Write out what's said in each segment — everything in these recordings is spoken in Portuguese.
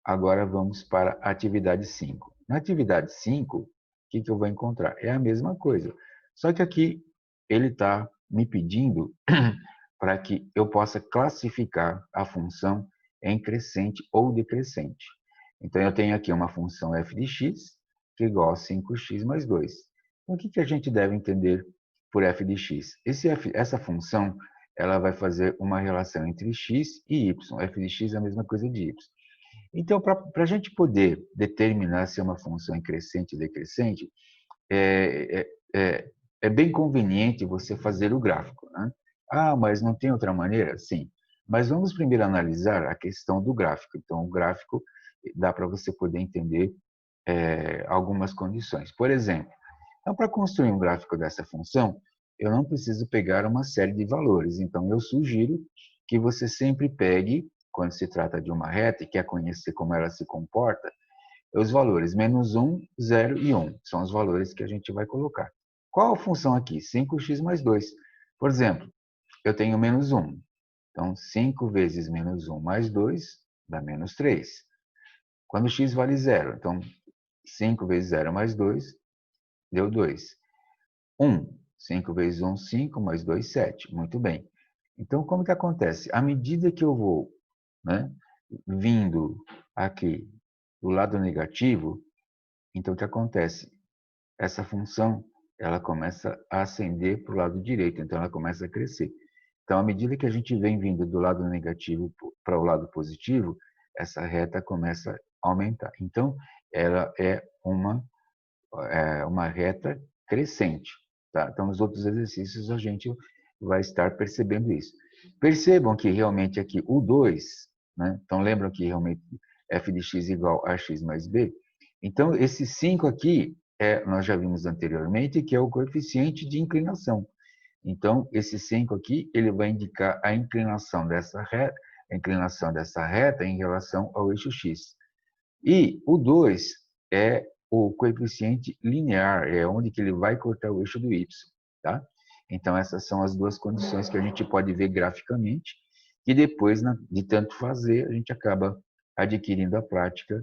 Agora vamos para a atividade 5. Na atividade 5, o que eu vou encontrar? É a mesma coisa. Só que aqui ele está me pedindo para que eu possa classificar a função em crescente ou decrescente. Então, eu tenho aqui uma função f de x, que é igual a 5x mais 2. Então, o que a gente deve entender por f de x? Essa função ela vai fazer uma relação entre x e y. F de x é a mesma coisa de y. Então, para a gente poder determinar se é uma função crescente ou decrescente, é, é, é, é bem conveniente você fazer o gráfico, né? Ah, mas não tem outra maneira? Sim. Mas vamos primeiro analisar a questão do gráfico. Então, o gráfico dá para você poder entender algumas condições. Por exemplo, então, para construir um gráfico dessa função, eu não preciso pegar uma série de valores. Então, eu sugiro que você sempre pegue, quando se trata de uma reta e quer conhecer como ela se comporta, os valores -1, 0 e 1. São os valores que a gente vai colocar. Qual a função aqui? 5x mais 2. Por exemplo, eu tenho -1. Então, 5 vezes -1 mais 2 dá -3. Quando x vale 0, então 5 vezes 0 mais 2 deu 2. 1. 5 vezes 1, 5, mais 2, 7. Muito bem. Então, como que acontece? À medida que eu vou, né, vindo aqui do lado negativo, então o que acontece? Essa função ela começa a ascender para o lado direito, então ela começa a crescer. Então, à medida que a gente vem vindo do lado negativo para o lado positivo, essa reta começa a aumentar. Então, ela é uma reta crescente. Tá? Então, nos outros exercícios, a gente vai estar percebendo isso. Percebam que realmente aqui o 2, né? Então, lembram que realmente f de x igual a x mais b? Então, esse 5 aqui, nós já vimos anteriormente, que é o coeficiente de inclinação. Então, esse 5 aqui, ele vai indicar a inclinação dessa reta em relação ao eixo x. E o 2 é o coeficiente linear, é onde que ele vai cortar o eixo do y, tá? Então, essas são as duas condições que a gente pode ver graficamente, e depois, de tanto fazer, a gente acaba adquirindo a prática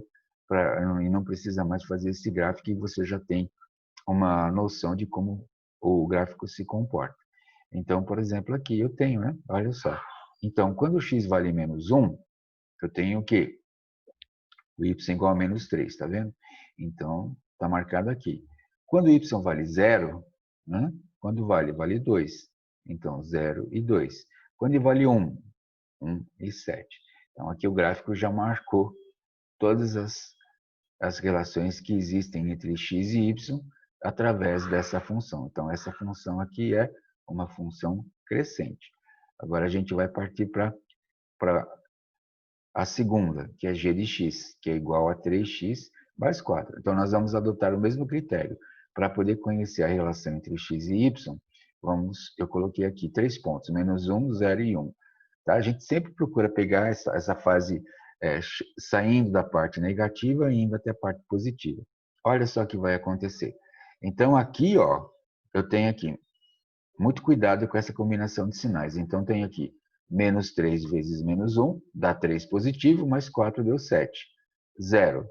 e não precisa mais fazer esse gráfico e você já tem uma noção de como o gráfico se comporta. Então, por exemplo, aqui eu tenho, né? Olha só. Então, quando o x vale -1, eu tenho o quê? O y igual a -3, tá vendo? Então, está marcado aqui. Quando o y vale 0, né? Quando vale 2. Então, 0 e 2. Quando vale 1, 1 e 7. Então, aqui o gráfico já marcou todas as relações que existem entre x e y através dessa função. Então, essa função aqui é uma função crescente. Agora, a gente vai partir para a segunda, que é g de x, que é igual a 3x mais 4. Então, nós vamos adotar o mesmo critério. Para poder conhecer a relação entre x e y, eu coloquei aqui 3 pontos, -1, 0 e 1. Tá? A gente sempre procura pegar essa fase saindo da parte negativa e indo até a parte positiva. Olha só o que vai acontecer. Então, aqui, ó, eu tenho aqui, muito cuidado com essa combinação de sinais. Então, tenho aqui -3 vezes -1, dá 3 positivo, mais 4 deu 7. 0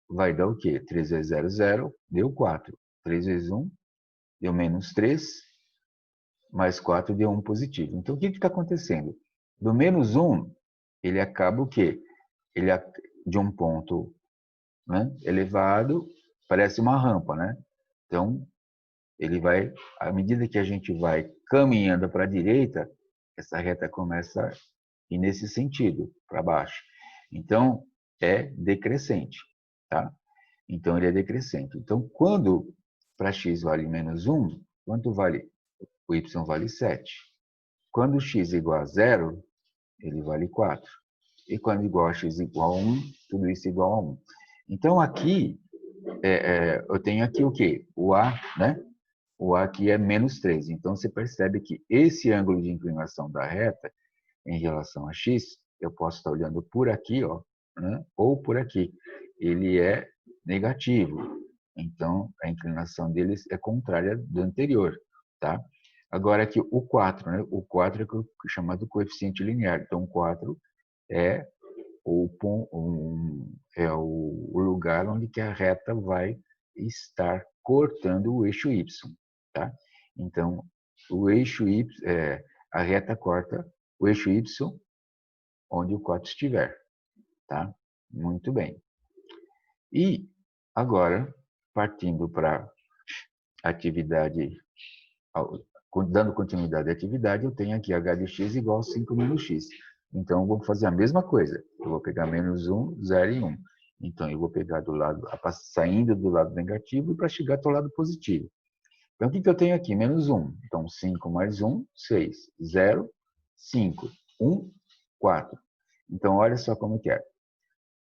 vai dar o quê? 3 vezes 0, 0, deu 4. 3 vezes 1, deu -3, mais 4 deu 1 positivo. Então, o que está acontecendo? Do -1, ele acaba o quê? Ele, de um ponto, né, elevado, parece uma rampa, né? Então, ele vai, à medida que a gente vai caminhando para a direita, essa reta começa a ir nesse sentido, para baixo. Então, é decrescente, tá? Então, ele é decrescente. Então, quando para x vale -1, quanto vale? O y vale 7. Quando x é igual a 0, ele vale 4. E quando igual a x igual a 1, tudo isso é igual a 1. Então, aqui, eu tenho aqui o quê? O a, né? O a aqui é -3. Então, você percebe que esse ângulo de inclinação da reta em relação a x, eu posso estar olhando por aqui, ó, né? Ou por aqui. Ele é negativo. Então, a inclinação deles é contrária do anterior, tá? Agora aqui o 4, né? O 4 é o chamado coeficiente linear. Então, o 4 é é o lugar onde que a reta vai estar cortando o eixo Y, tá? Então, o eixo Y, a reta corta o eixo Y onde o coto estiver, tá? Muito bem. E agora, partindo para atividade, dando continuidade à atividade, eu tenho aqui h de x igual a 5 menos x. Então, eu vou fazer a mesma coisa. Eu vou pegar menos 1, 0 e 1. Então, eu vou pegar do lado, saindo do lado negativo para chegar do lado positivo. Então, o que eu tenho aqui? Menos 1. Então, 5 mais 1, 6. 0, 5. 1, 4. Então, olha só como que é.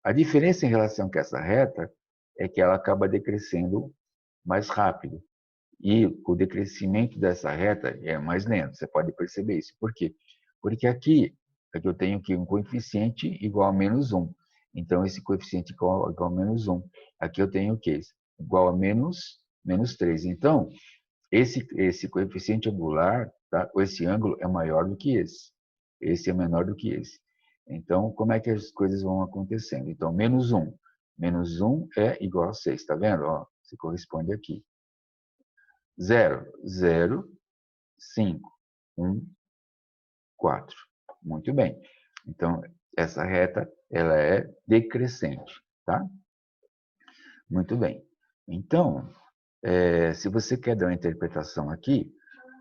A diferença em relação com essa reta é que ela acaba decrescendo mais rápido. E o decrescimento dessa reta é mais lento. Você pode perceber isso. Por quê? Porque aqui eu tenho aqui um coeficiente igual a menos 1. Então, esse coeficiente igual a menos 1. Aqui eu tenho o quê? Igual a menos 3. Então, esse coeficiente angular, tá? Esse ângulo é maior do que esse. Esse é menor do que esse. Então, como é que as coisas vão acontecendo? Então, menos 1. Menos 1 é igual a 6, tá vendo? Ó, se corresponde aqui. 0, 0, 5, 1, 4. Muito bem. Então, essa reta, ela é decrescente, tá? Muito bem. Então, se você quer dar uma interpretação aqui,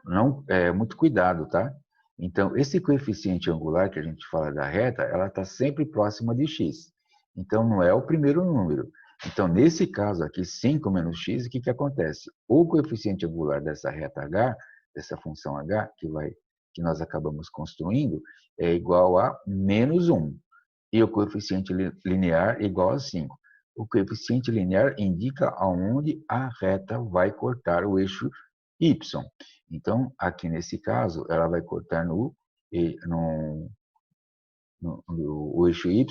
não, muito cuidado, tá? Então, esse coeficiente angular que a gente fala da reta, ela está sempre próxima de x. Então, não é o primeiro número. Então, nesse caso aqui, 5 menos x, o que acontece? O coeficiente angular dessa reta h, dessa função h, que nós acabamos construindo, é igual a menos 1. E o coeficiente linear é igual a 5. O coeficiente linear indica aonde a reta vai cortar o eixo y. Então, aqui nesse caso, ela vai cortar no o eixo y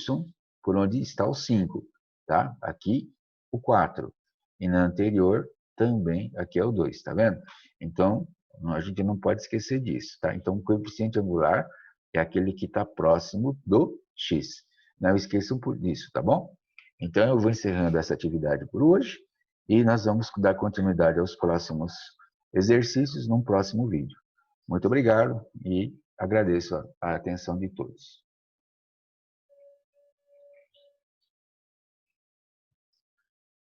por onde está o 5, tá? Aqui o 4. E na anterior também, aqui é o 2, tá vendo? Então, a gente não pode esquecer disso, tá? Então, o coeficiente angular é aquele que está próximo do x. Não esqueçam disso, tá bom? Então, eu vou encerrando essa atividade por hoje e nós vamos dar continuidade aos próximos exercícios num próximo vídeo. Muito obrigado e agradeço a atenção de todos.